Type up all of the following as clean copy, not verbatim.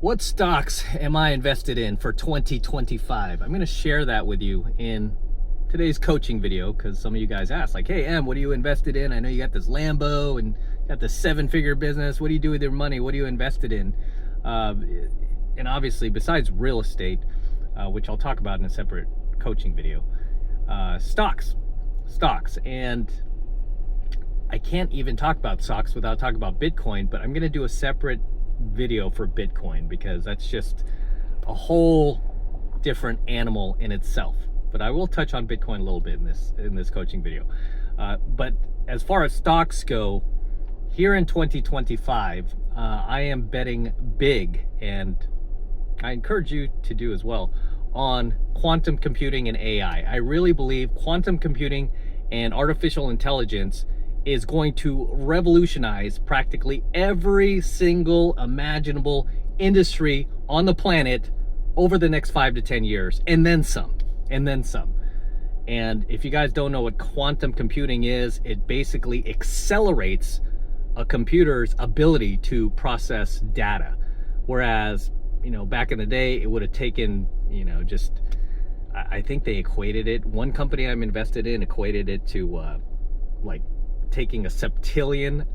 What stocks am I invested in for 2025? I'm going to share that with you in today's coaching video because some of you guys asked, like, hey, Em, what are you invested in? I know you got this Lambo and got this 7-figure business. What do you do with your money? What are you invested in? And obviously, besides real estate, which I'll talk about in a separate coaching video, stocks. And I can't even talk about stocks without talking about Bitcoin, but I'm going to do a separate video for Bitcoin because that's just a whole different animal in itself. But I will touch on Bitcoin a little bit in this coaching video. But as far as stocks go, here in 2025, I am betting big, and I encourage you to do as well, on quantum computing and AI. I really believe quantum computing and artificial intelligence is going to revolutionize practically every single imaginable industry on the planet over the next 5 to 10 years, and then some. And if you guys don't know what quantum computing is, it basically accelerates a computer's ability to process data. Whereas, back in the day, it would have taken, I think they equated it. One company I'm invested in equated it to like taking a septillion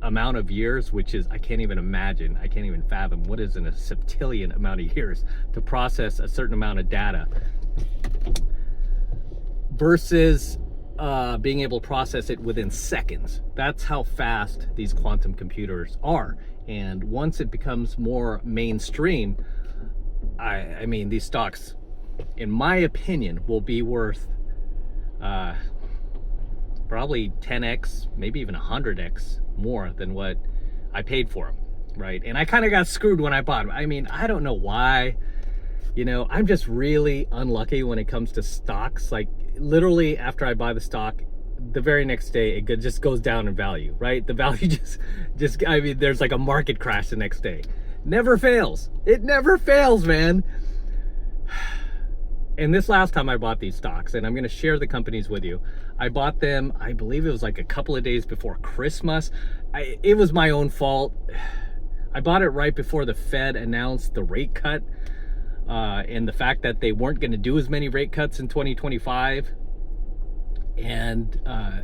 amount of years, which is, I can't even imagine, I can't even fathom what is in a septillion amount of years to process a certain amount of data versus being able to process it within seconds. That's how fast these quantum computers are. And once it becomes more mainstream, I mean, these stocks, in my opinion, will be worth probably 10x, maybe even 100x more than what I paid for them, right? And I kind of got screwed when I bought them. I mean, I don't know why. I'm just really unlucky when it comes to stocks. Like, literally after I buy the stock, the very next day it just goes down in value, right? The value just I mean, there's like a market crash the next day. Never fails. It never fails, man. And this last time I bought these stocks, and I'm going to share the companies with you, I bought them, I believe it was like a couple of days before Christmas. It was my own fault. I bought it right before the Fed announced the rate cut, and the fact that they weren't going to do as many rate cuts in 2025. And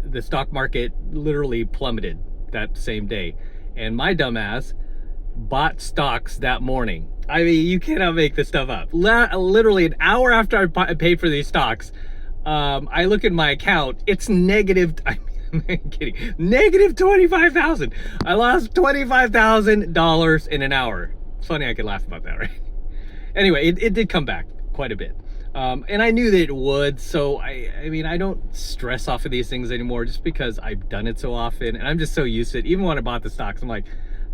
the stock market literally plummeted that same day. And my dumbass bought stocks that morning. I mean, you cannot make this stuff up. Literally an hour after I paid for these stocks, I look at my account. It's negative. I'm kidding. Negative 25,000. I lost $25,000 in an hour. It's funny I could laugh about that, right? Anyway, it did come back quite a bit. And I knew that it would. So I mean, I don't stress off of these things anymore just because I've done it so often. And I'm just so used to it. Even when I bought the stocks, I'm like,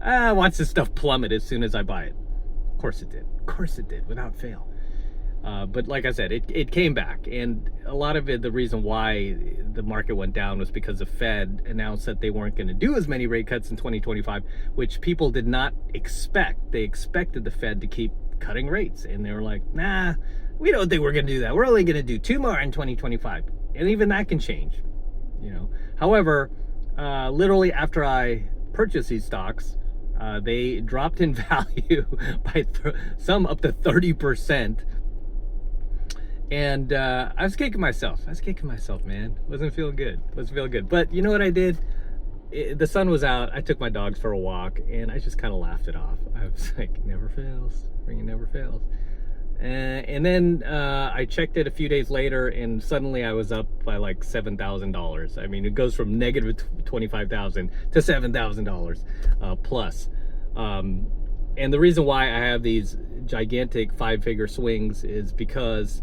watch this stuff plummet as soon as I buy it. Of course it did, without fail. But like I said, it came back. And a lot of it, the reason why the market went down was because the Fed announced that they weren't going to do as many rate cuts in 2025, which people did not expect. They expected the Fed to keep cutting rates. And they were like, nah, we don't think we're going to do that. We're only going to do 2 more in 2025. And even that can change, However, literally after I purchased these stocks, they dropped in value by some up to 30%. And I was kicking myself, man. Wasn't feeling good. But you know what I did? The sun was out. I took my dogs for a walk, and I just kind of laughed it off. I was like, never fails. Ringing never fails. And then I checked it a few days later, and suddenly I was up by like $7,000. I mean, it goes from negative 25,000 to $7,000 plus. And the reason why I have these gigantic 5-figure swings is because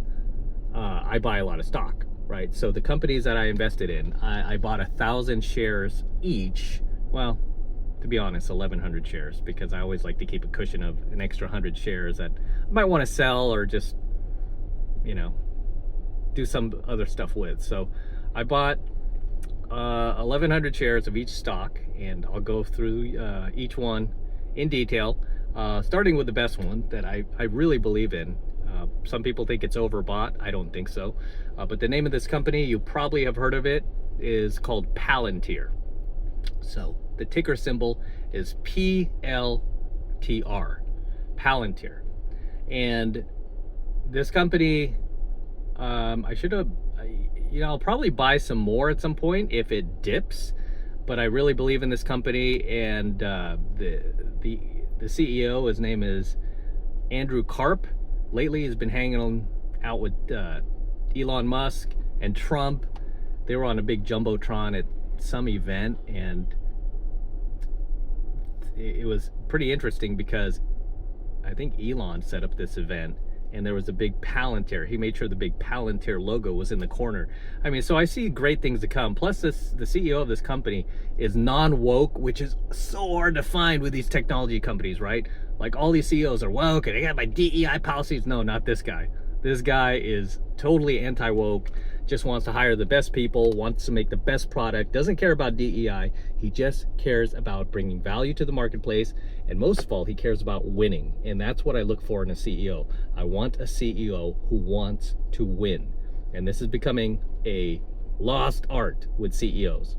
I buy a lot of stock, right? So the companies that I invested in, I bought 1,000 shares each. Well, to be honest, 1,100 shares, because I always like to keep a cushion of an extra 100 shares that I might want to sell or just, do some other stuff with. So I bought 1,100 shares of each stock, and I'll go through each one in detail, starting with the best one that I really believe in. Some people think it's overbought. I don't think so. But the name of this company, you probably have heard of it, is called Palantir. So the ticker symbol is PLTR. Palantir. And this company, I should have, I'll probably buy some more at some point if it dips, but I really believe in this company. And the CEO, his name is Andrew Karp. Lately, he's been hanging out with Elon Musk and Trump. They were on a big jumbotron at some event, and it was pretty interesting because I think Elon set up this event, and there was a big Palantir. He made sure the big Palantir logo was in the corner. I mean, so I see great things to come. Plus, the CEO of this company is non-woke, which is so hard to find with these technology companies, right? Like, all these CEOs are woke, and I got my DEI policies. No, not this guy. This guy is totally anti-woke, just wants to hire the best people, wants to make the best product, doesn't care about DEI. He just cares about bringing value to the marketplace, and most of all, he cares about winning. And that's what I look for in a CEO. I want a CEO who wants to win. And this is becoming a lost art with CEOs,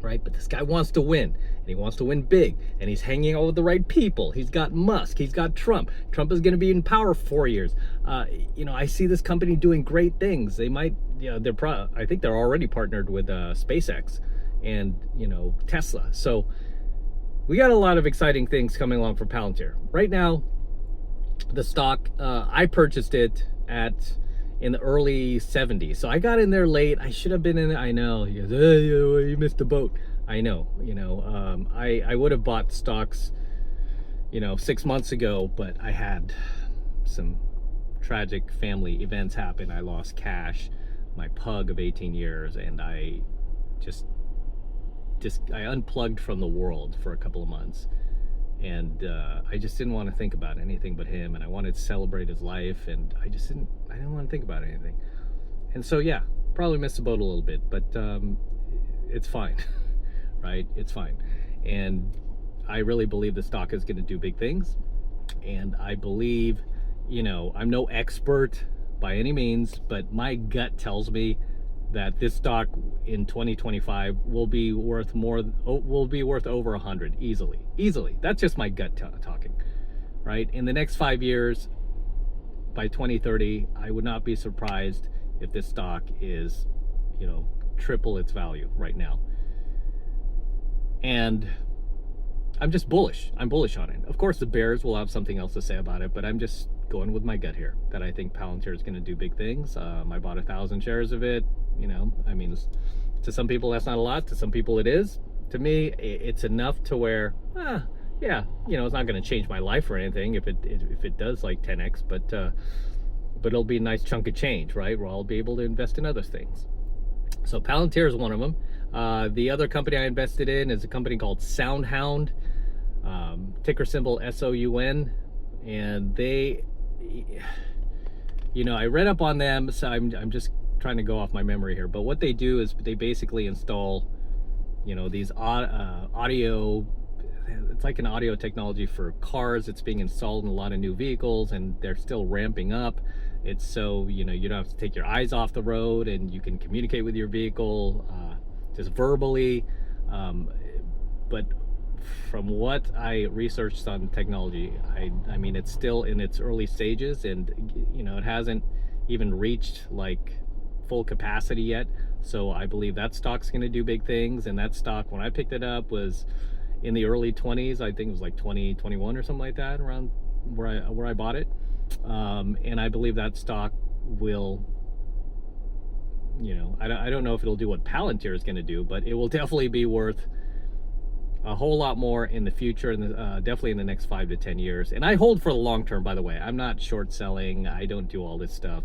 right? But this guy wants to win, and he wants to win big, and he's hanging out with the right people. He's got Musk, he's got Trump. Trump is going to be in power for 4 years. I see this company doing great things. They might, I think they're already partnered with SpaceX and, Tesla. So we got a lot of exciting things coming along for Palantir. Right now, the stock, I purchased it in the early 70s. So I got in there late. I should have been in it. I know. He goes, hey, you missed the boat. I know. I would have bought stocks, 6 months ago, but I had some tragic family events happen. I lost Cash, my pug of 18 years, and I I unplugged from the world for a couple of months. And I just didn't want to think about anything but him, and I wanted to celebrate his life, and I didn't want to think about anything. And so, yeah, probably missed the boat a little bit, but it's fine, right? It's fine. And I really believe the stock is going to do big things. And I believe, I'm no expert by any means, but my gut tells me that this stock in 2025 will be worth over 100 easily. That's just my gut talking, right? In the next 5 years, by 2030, I would not be surprised if this stock is, triple its value right now. And I'm just bullish. I'm bullish on it. Of course, the bears will have something else to say about it, but I'm just going with my gut here that I think Palantir is going to do big things. I bought 1,000 shares of it. To some people that's not a lot. To some people it is. To me, it's enough to where, it's not going to change my life or anything if it does like 10x, but it'll be a nice chunk of change, right? Where I'll be able to invest in other things. So Palantir is one of them. The other company I invested in is a company called SoundHound, ticker symbol SOUN, and they, I read up on them, so I'm just trying to go off my memory here, but what they do is they basically install, these audio, it's like an audio technology for cars. It's being installed in a lot of new vehicles, and they're still ramping up. It's so, you don't have to take your eyes off the road, and you can communicate with your vehicle just verbally. But from what I researched on technology, I mean, it's still in its early stages, and, it hasn't even reached like full capacity yet. So I believe that stock's going to do big things. And that stock, when I picked it up, was in the early 20s. I think it was like 2021 or something like that, around where I bought it. And I believe that stock will, I don't know if it'll do what Palantir is going to do, but it will definitely be worth a whole lot more in the future, and definitely in the next 5 to 10 years. And I hold for the long term, by the way. I'm not short selling. I don't do all this stuff.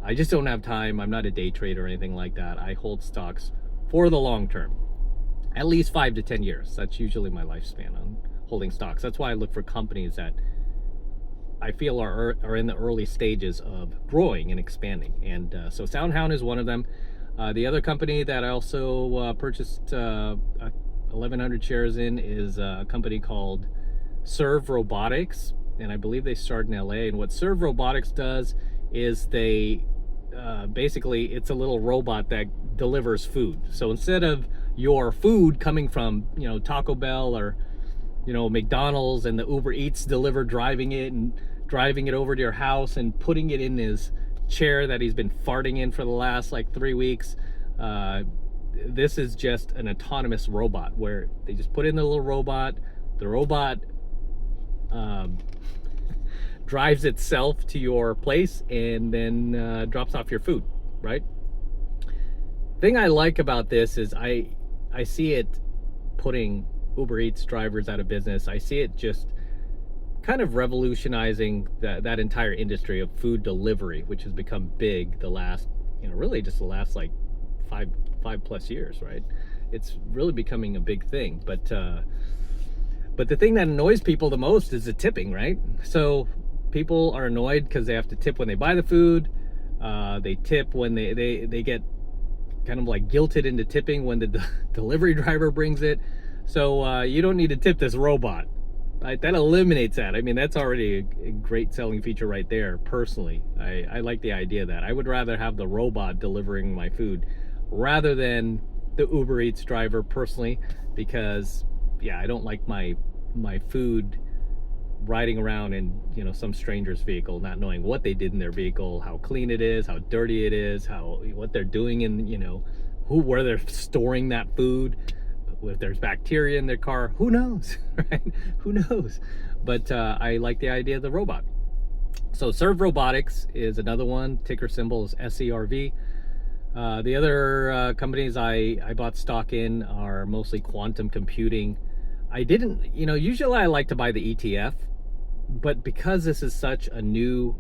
I just don't have time. I'm not a day trader or anything like that. I hold stocks for the long term, at least 5 to 10 years. That's usually my lifespan on holding stocks. That's why I look for companies that I feel are in the early stages of growing and expanding. And so SoundHound is one of them. The other company that I also purchased 1,100 shares in is a company called Serve Robotics, and I believe they started in LA. And what Serve Robotics does is they basically, it's a little robot that delivers food. So instead of your food coming from, Taco Bell or McDonald's and the Uber Eats deliver driving it over to your house and putting it in his chair that he's been farting in for the last like 3 weeks. This is just an autonomous robot where they just put in the little robot. The robot drives itself to your place and then drops off your food, right? Thing I like about this is I see it putting Uber Eats drivers out of business. I see it just kind of revolutionizing that entire industry of food delivery, which has become big the last, really just the last like five plus years, right? It's really becoming a big thing. But the thing that annoys people the most is the tipping, right? So people are annoyed because they have to tip when they buy the food. They tip when they get kind of like guilted into tipping when the delivery driver brings it. So you don't need to tip this robot, right? That eliminates that. I mean, that's already a great selling feature right there. Personally, I like the idea of that. I would rather have the robot delivering my food rather than the Uber Eats driver personally, because yeah, I don't like my food riding around in some stranger's vehicle, not knowing what they did in their vehicle, how clean it is, how dirty it is, what they're doing in where they're storing that food, if there's bacteria in their car, who knows, right? Who knows? But I like the idea of the robot. So Serve Robotics is another one. Ticker symbol is SERV. The other companies I bought stock in are mostly quantum computing. I didn't, usually I like to buy the ETF, but because this is such a new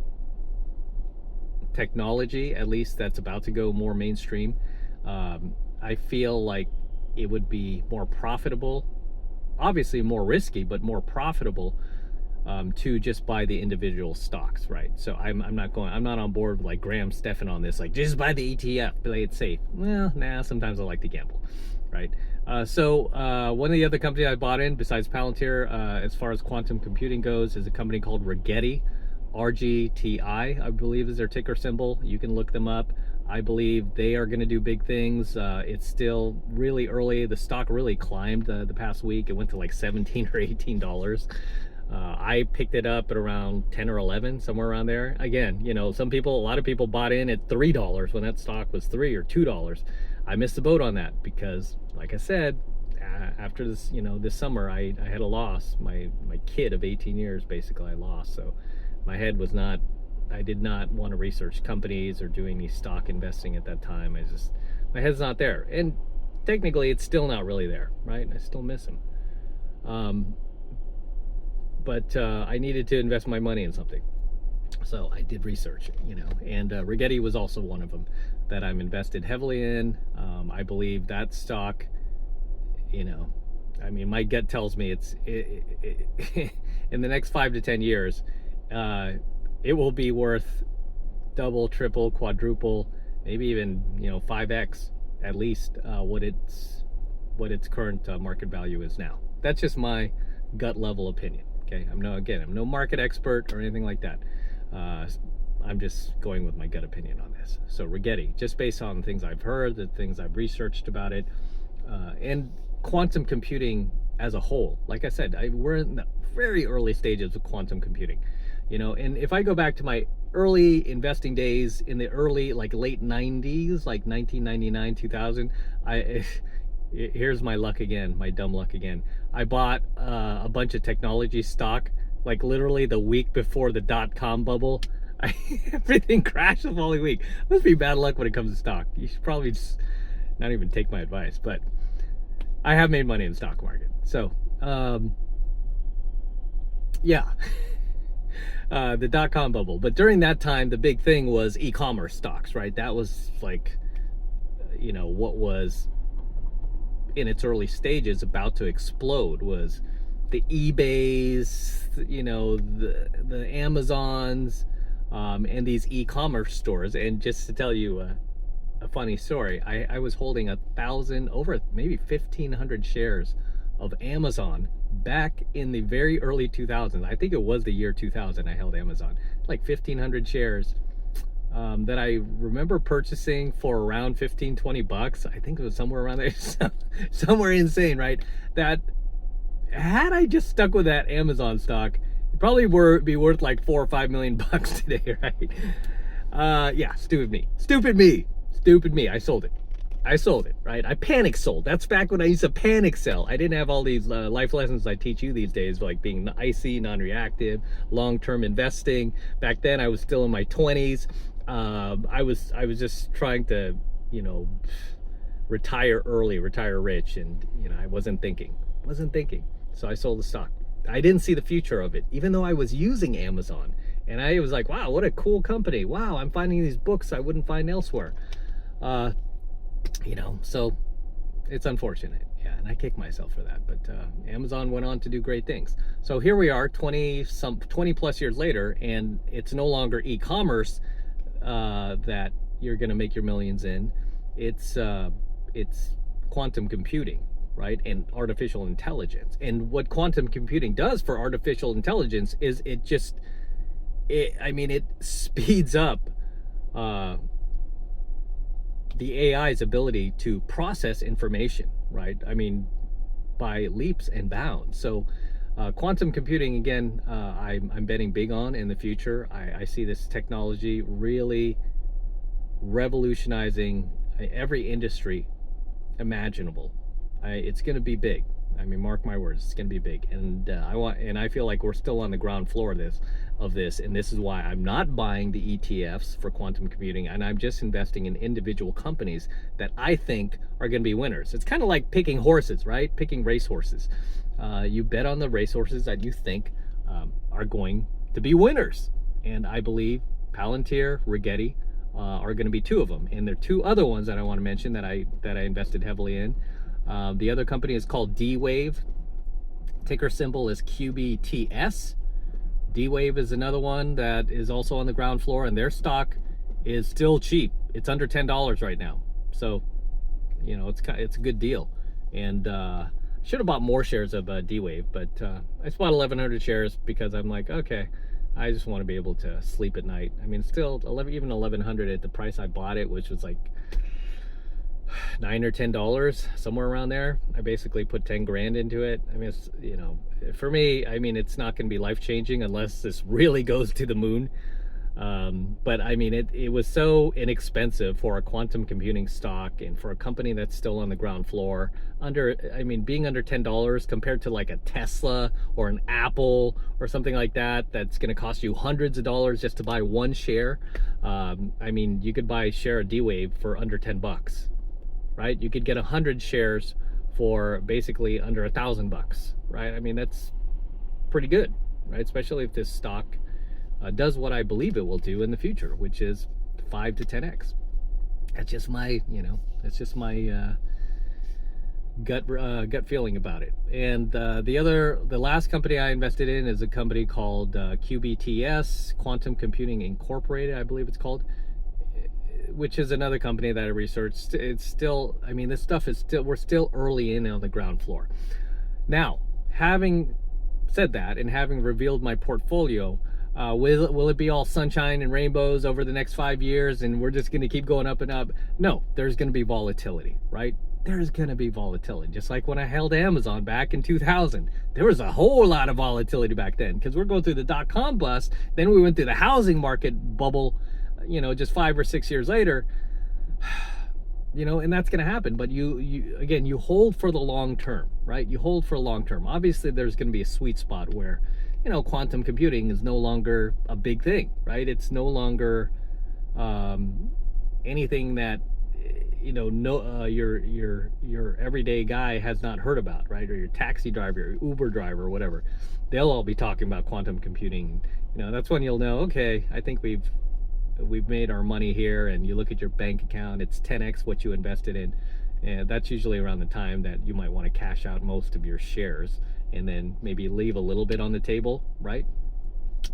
technology, at least that's about to go more mainstream, I feel like it would be more profitable, obviously more risky, but more profitable to just buy the individual stocks, right? So I'm not on board with like Graham Stephan on this, like just buy the ETF, play it safe. Well, nah, sometimes I like to gamble, right? So one of the other companies I bought in besides Palantir, as far as quantum computing goes, is a company called Rigetti, RGTI, I believe is their ticker symbol. You can look them up. I believe they are going to do big things. It's still really early. The stock really climbed the past week. It went to like $17 or $18. I picked it up at around 10 or 11, somewhere around there. Again, a lot of people bought in at $3 when that stock was $3 or $2. I missed the boat on that because, like I said, after this, this summer, I had a loss. My kid of 18 years, basically, I lost. So my head was not, I did not want to research companies or do any stock investing at that time. My head's not there. And technically, it's still not really there, right? I still miss him. But I needed to invest my money in something. So I did research, and Rigetti was also one of them that I'm invested heavily in. I believe that stock, my gut tells me in the next 5 to 10 years, it will be worth double, triple, quadruple, maybe even 5x at least what its current market value is now. That's just my gut level opinion. Okay, I'm no market expert or anything like that. I'm just going with my gut opinion on this. So Rigetti, just based on things I've heard, the things I've researched about it, and quantum computing as a whole. Like I said, we're in the very early stages of quantum computing. And if I go back to my early investing days in the early, like late 90s, like 1999, 2000, here's my luck again, my dumb luck again. I bought a bunch of technology stock, like literally the week before the .com bubble. Everything crashed the following week. Must be bad luck when it comes to stock. You should probably just not even take my advice, but I have made money in the stock market. So, yeah, the .com bubble. But during that time, the big thing was e-commerce stocks, right? That was like, what was in its early stages about to explode was the eBays, the Amazons, and these e-commerce stores. And just to tell you a funny story, I was holding 1,000, over maybe 1,500 shares of Amazon back in the very early 2000s. I think it was the year 2000 I held Amazon, like 1,500 shares that I remember purchasing for around 15-20 bucks. I think it was somewhere around there, somewhere insane, right? That had I just stuck with that Amazon stock, it'd probably be worth like $4 or $5 million today, right? Yeah, stupid me. I sold it, right? I panic sold. That's back when I used to panic sell. I didn't have all these life lessons I teach you these days, like being icy, non-reactive, long-term investing. Back then, I was still in my 20s. I was just trying to, retire early, retire rich, and I wasn't thinking. So I sold the stock. I didn't see the future of it, even though I was using Amazon, and I was like, wow, what a cool company. Wow, I'm finding these books I wouldn't find elsewhere. So it's unfortunate. Yeah, and I kick myself for that. But Amazon went on to do great things. So here we are 20 plus years later, and it's no longer e-commerce that you're going to make your millions in. It's quantum computing, right? And artificial intelligence. And what quantum computing does for artificial intelligence is it speeds up the AI's ability to process information, right? By leaps and bounds. So quantum computing, again, I'm betting big on in the future. I see this technology really revolutionizing every industry imaginable. It's going to be big. Mark my words, it's going to be big. And I feel like we're still on the ground floor of this, and this is why I'm not buying the ETFs for quantum computing, and I'm just investing in individual companies that I think are going to be winners. It's kind of like picking horses, right? Picking race horses. You bet on the race horses that you think are going to be winners, and I believe Palantir, Rigetti are going to be two of them, and there are two other ones that I want to mention that I invested heavily in. The other company is called D-Wave. Ticker symbol is QBTS. D-Wave is another one that is also on the ground floor, and their stock is still cheap. It's under $10 right now. So, it's a good deal. And should have bought more shares of D-Wave, but I just bought 1,100 shares because I'm like, okay, I just want to be able to sleep at night. Still even 1,100 at the price I bought it, which was like $9 or $10, somewhere around there. I basically put 10 grand into it. It's, for me, it's not going to be life-changing unless this really goes to the moon. But it was so inexpensive for a quantum computing stock and for a company that's still on the ground floor, being under $10 compared to like a Tesla or an Apple or something like that, that's going to cost you hundreds of dollars just to buy one share. You could buy a share of D-Wave for under $10, right? You could get 100 shares for basically under $1,000, right? That's pretty good, right? Especially if this stock does what I believe it will do in the future, which is 5 to 10x. That's just my, gut feeling about it. And the last company I invested in is a company called QBTS, Quantum Computing Incorporated, I believe it's called, which is another company that I researched. It's still, this stuff is we're still early in on the ground floor. Now, having said that and having revealed my portfolio, will it be all sunshine and rainbows over the next 5 years and we're just going to keep going up and up? No, there's going to be volatility, right? There's going to be volatility. Just like when I held Amazon back in 2000, there was a whole lot of volatility back then because we're going through the dot-com bust. Then we went through the housing market bubble, just 5 or 6 years later, and that's going to happen. But you hold for the long term, right? You hold for long term. Obviously, there's going to be a sweet spot where, quantum computing is no longer a big thing, right? It's no longer anything that, your everyday guy has not heard about, right? Or your taxi driver, your Uber driver, or whatever. They'll all be talking about quantum computing. That's when you'll know, okay, I think we've made our money here. And you look at your bank account, it's 10x what you invested in. And that's usually around the time that you might want to cash out most of your shares and then maybe leave a little bit on the table, right?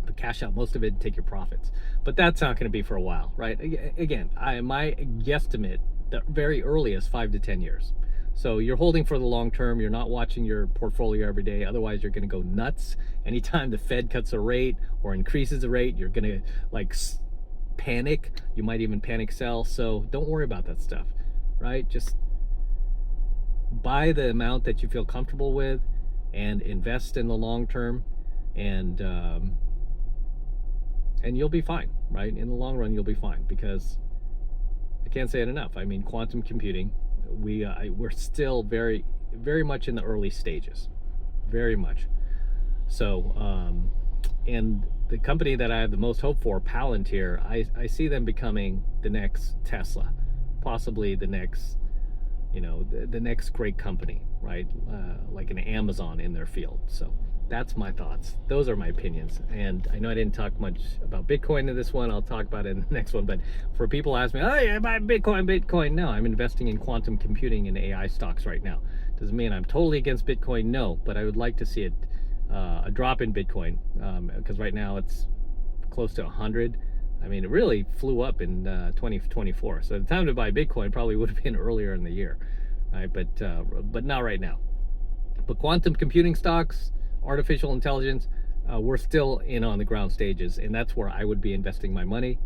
But cash out most of it and take your profits. But that's not going to be for a while, right? Again, my guesstimate, the very earliest 5 to 10 years. So you're holding for the long term. You're not watching your portfolio every day. Otherwise, you're going to go nuts. Anytime the Fed cuts a rate or increases the rate, you're going to panic. You might even panic sell. So don't worry about that stuff, right? Just buy the amount that you feel comfortable with and invest in the long term, and you'll be fine, right? In the long run, you'll be fine, because I can't say it enough. I mean, quantum computing, we're still very, very much in the early stages, very much. So, and the company that I have the most hope for, Palantir, I see them becoming the next Tesla, possibly the next, the next great company, right? Like an Amazon in their field. So that's my thoughts. Those are my opinions. And I know I didn't talk much about Bitcoin in this one. I'll talk about it in the next one. But for people who ask me, oh, yeah, buy Bitcoin. No, I'm investing in quantum computing and AI stocks right now. Doesn't mean I'm totally against Bitcoin, no, but I would like to see it, a drop in Bitcoin, because right now it's close to 100. I mean, it really flew up in 2024. So the time to buy Bitcoin probably would have been earlier in the year, right? But not right now. But quantum computing stocks, artificial intelligence, we're still in on the ground stages, and that's where I would be investing my money,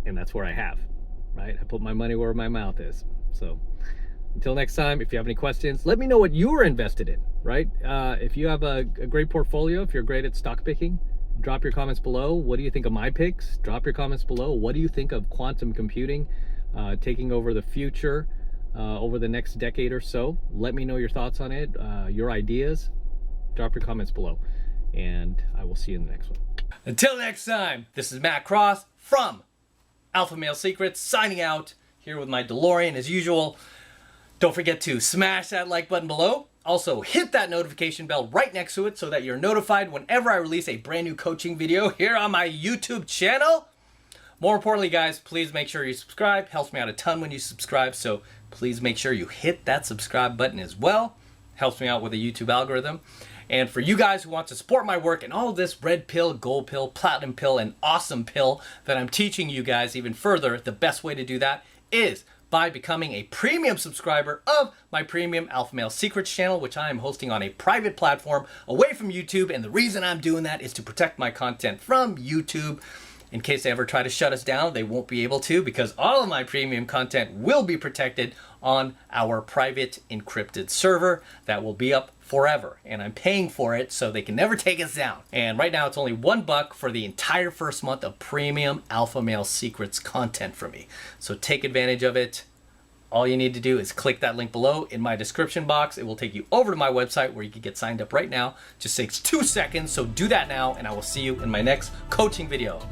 and that's where I have, right? I put my money where my mouth is. So until next time, if you have any questions, let me know what you're invested in, right? If you have a great portfolio, if you're great at stock picking, drop your comments below. What do you think of my picks? Drop your comments below. What do you think of quantum computing taking over the future over the next decade or so? Let me know your thoughts on it, your ideas. Drop your comments below, and I will see you in the next one. Until next time, this is Matt Cross from AlphaMaleSecrets signing out here with my DeLorean as usual. Don't forget to smash that like button below. Also, hit that notification bell right next to it so that you're notified whenever I release a brand new coaching video here on my YouTube channel. More importantly, guys, please make sure you subscribe. Helps me out a ton when you subscribe, so please make sure you hit that subscribe button as well. Helps me out with the YouTube algorithm. And for you guys who want to support my work and all this red pill, gold pill, platinum pill, and awesome pill that I'm teaching you guys even further, the best way to do that is by becoming a premium subscriber of my premium AlphaMaleSecrets channel, which I am hosting on a private platform away from YouTube. And the reason I'm doing that is to protect my content from YouTube. In case they ever try to shut us down, they won't be able to, because all of my premium content will be protected on our private encrypted server that will be up forever. And I'm paying for it so they can never take us down. And right now it's only $1 for the entire first month of premium AlphaMaleSecrets content from me. So take advantage of it. All you need to do is click that link below in my description box. It will take you over to my website where you can get signed up right now. Just takes 2 seconds, so do that now, and I will see you in my next coaching video.